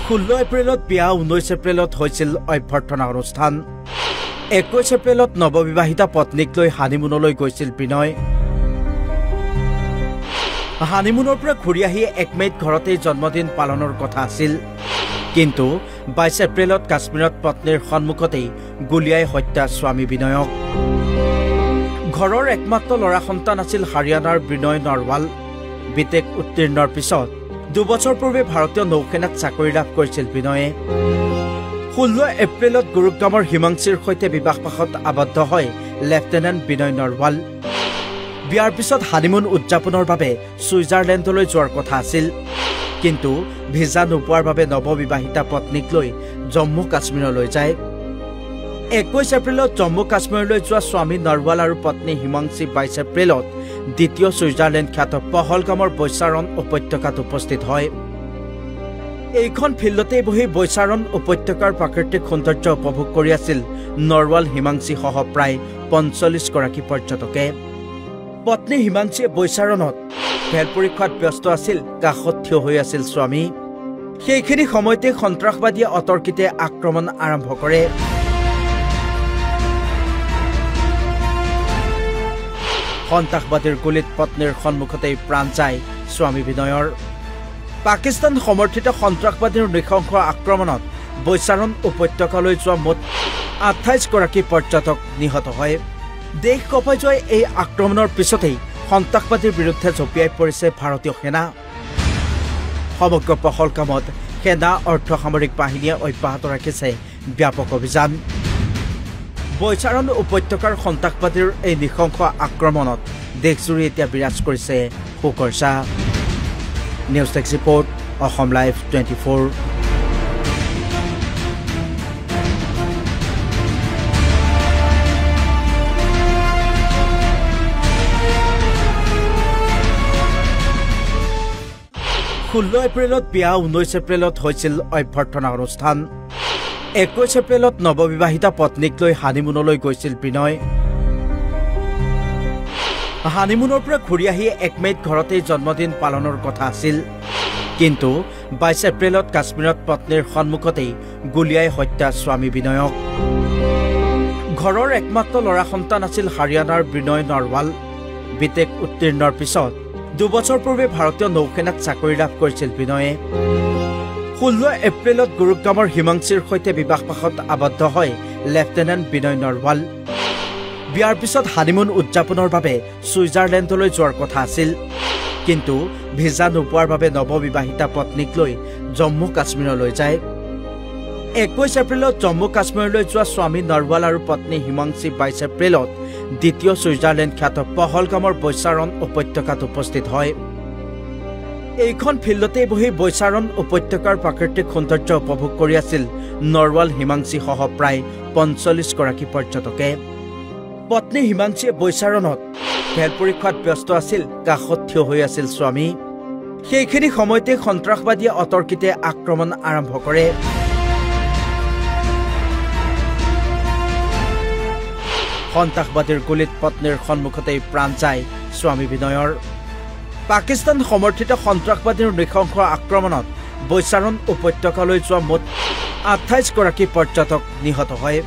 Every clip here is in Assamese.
16 এপ্ৰিলত বিয়া 19 এপ্ৰিলত হৈছিল অভ্যৰ্থনা অনুষ্ঠান 21 এপ্ৰিলত নৱবিবাহিতা পত্নীক লৈ হানিমুনলৈ গৈছিল বিনয় হানিমুনৰ পৰা ঘূৰি আহি 1 মে'ত ঘৰতেই জন্মদিন পালনৰ কথা আছিল কিন্তু 22 এপ্ৰিলত কাশ্মীৰত পত্নীৰ সন্মুখতেই গুলিয়াই হত্যা স্বামী বিনয়ক ঘৰৰ একমাত্ৰ ল'ৰা সন্তান আছিল হাৰিয়ানাৰ বিনয় নৰৱাল বিটেক উত্তীৰ্ণৰ পিছত 2 বছৰ পূৰ্বে ভাৰতীয় নৌসেনাত চাকৰি লাভ কৰিছিল বিনয়ে 16 এপ্ৰিলত গুৰুগ্ৰামৰ হিমাংশীৰ সৈতে বিবাহপাশত আবদ্ধ হয় লেফটেনেণ্ট বিনয় নৰৱাল বিয়াৰ পিছত হানিমুন উদযাপনৰ বাবে ছুইজাৰলেণ্ডলৈ যোৱাৰ কথা আছিল কিন্তু ভিসা নোপোৱাৰ বাবে নৱবিবাহিতা পত্নীক লৈ জম্মু কাশ্মীৰলৈ যায় 21 এপ্ৰিলত জম্মু কাশ্মীৰলৈ যোৱা স্বামী নৰৱাল আৰু পত্নী হিমাংশী 22 এপ্ৰিলত দ্বিতীয় ছুইজাৰলেণ্ড খ্যাত পহলগামৰ বৈচাৰণ উপত্যকাত উপস্থিত হয় এইখন ফিল্ডতে বহি বৈচাৰণ উপত্যকাৰ প্ৰাকৃতিক সৌন্দৰ্য উপভোগ কৰি আছিল নৰৱাল হিমাংশী সহ প্ৰায় 45 গৰাকী পৰ্যটকে পত্নী হিমাংশীয়ে বৈচাৰণত ভেল পৰীক্ষাত ব্যস্ত আছিল কাষত থিয় হৈ আছিল স্বামী সেইখিনি সময়তে সন্ত্ৰাসবাদীয়ে অতৰ্কিতে আক্ৰমণ আৰম্ভ কৰে সন্ত্ৰাসবাদীৰ গুলীত পত্নীৰ সন্মুখতেই প্ৰাণ যায় স্বামী বিনয়ৰ পাকিস্তান সমৰ্থিত সন্ত্ৰাসবাদীৰ নৃশংস আক্ৰমণত বৈচাৰণ উপত্যকালৈ যোৱা মুঠ 28 গৰাকী পৰ্যটক নিহত হয় দেশ কঁপাই যোৱা এই আক্ৰমণৰ পিছতেই সন্ত্ৰাসবাদীৰ বিৰুদ্ধে জঁপিয়াই পৰিছে ভাৰতীয় সেনা সমগ্ৰ পহলগামত সেনা অৰ্ধসামৰিক বাহিনীয়ে অব্যাহত ৰাখিছে ব্যাপক অভিযান বৈচাৰণ উপত্যকাৰ সন্ত্ৰাসবাদীৰ এই নৃশংস আক্ৰমণত দেশজুৰি এতিয়া বিৰাজ কৰিছে শোকৰ ছাঁ news text report Assam live 24 16 এপ্ৰিলত বিয়া 19 এপ্ৰিলত হৈছিল অভ্যৰ্থনা অনুষ্ঠান 21 এপ্ৰিলত নৱবিবাহিতা পত্নীক লৈ হানিমুনলৈ গৈছিল বিনয় হানিমুনৰ পৰা ঘূৰি আহি 1 মে'ত ঘৰতেই জন্মদিন পালনৰ কথা আছিল কিন্তু 22 এপ্ৰিলত কাশ্মীৰত পত্নীৰ সন্মুখতেই গুলিয়াই হত্যা স্বামী বিনয়ক ঘৰৰ একমাত্ৰ ল'ৰা সন্তান আছিল হাৰিয়ানাৰ বিনয় নৰৱাল বিটেক উত্তীৰ্ণৰ পিছত 2 বছৰ পূৰ্বে ভাৰতীয় নৌসেনাত চাকৰি লাভ কৰিছিল বিনয়ে 16 এপ্ৰিলত গুৰুগ্ৰামৰ হিমাংশীৰ সৈতে বিবাহপাশত আবদ্ধ হয় লেফটেনেণ্ট বিনয় নৰৱাল বিয়াৰ পিছত হানিমুন উদযাপনৰ বাবে ছুইজাৰলেণ্ডলৈ যোৱাৰ কথা আছিল কিন্তু ভিসা নোপোৱাৰ বাবে নৱবিবাহিতা পত্নীক লৈ জম্মু কাশ্মীৰলৈ যায় 21 এপ্ৰিলত জম্মু কাশ্মীৰলৈ যোৱা স্বামী নৰৱাল আৰু পত্নী হিমাংশী 22 এপ্ৰিলত দ্বিতীয় ছুইজাৰলেণ্ড খ্যাত পহলগামৰ বৈচাৰণ উপত্যকাত উপস্থিত হয় এইখন ফিল্ডতে বহি বৈচাৰণ উপত্যকাৰ প্ৰাকৃতিক সৌন্দৰ্য উপভোগ কৰি আছিল নৰৱাল হিমাংশী সহ প্ৰায় 45 গৰাকী পৰ্যটকে পত্নী হিমাংশীয়ে বৈচাৰণত ভেল পৰীক্ষাত ব্যস্ত আছিল কাষত থিয় হৈ আছিল স্বামী সেইখিনি সময়তে সন্ত্ৰাসবাদীয়ে অতৰ্কিতে আক্ৰমণ আৰম্ভ কৰে সন্ত্ৰাসবাদীৰ গুলীত পত্নীৰ সন্মুখতেই প্ৰাণ যায় স্বামী বিনয়ৰ পাকিস্তান সমৰ্থিত সন্ত্ৰাসবাদীৰ নৃশংস আক্ৰমণত বৈচাৰণ উপত্যকালৈ যোৱা মুঠ 28 গৰাকী পৰ্যটক নিহত হয়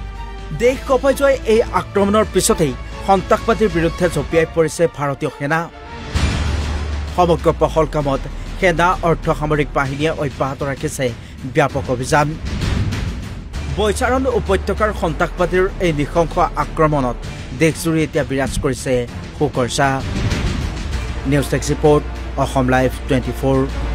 দেশ কঁপাই যোৱা এই আক্ৰমণৰ পিছতেই সন্ত্ৰাসবাদীৰ বিৰুদ্ধে জঁপিয়াই পৰিছে ভাৰতীয় সেনা সমগ্ৰ পহলগামত সেনা অৰ্ধসামৰিক বাহিনীয়ে অব্যাহত ৰাখিছে ব্যাপক অভিযান বৈচাৰণ উপত্যকাৰ সন্ত্ৰাসবাদীৰ এই নৃশংস আক্ৰমণত দেশজুৰি এতিয়া বিৰাজ কৰিছে শোকৰ ছাঁ news text report Assam live 24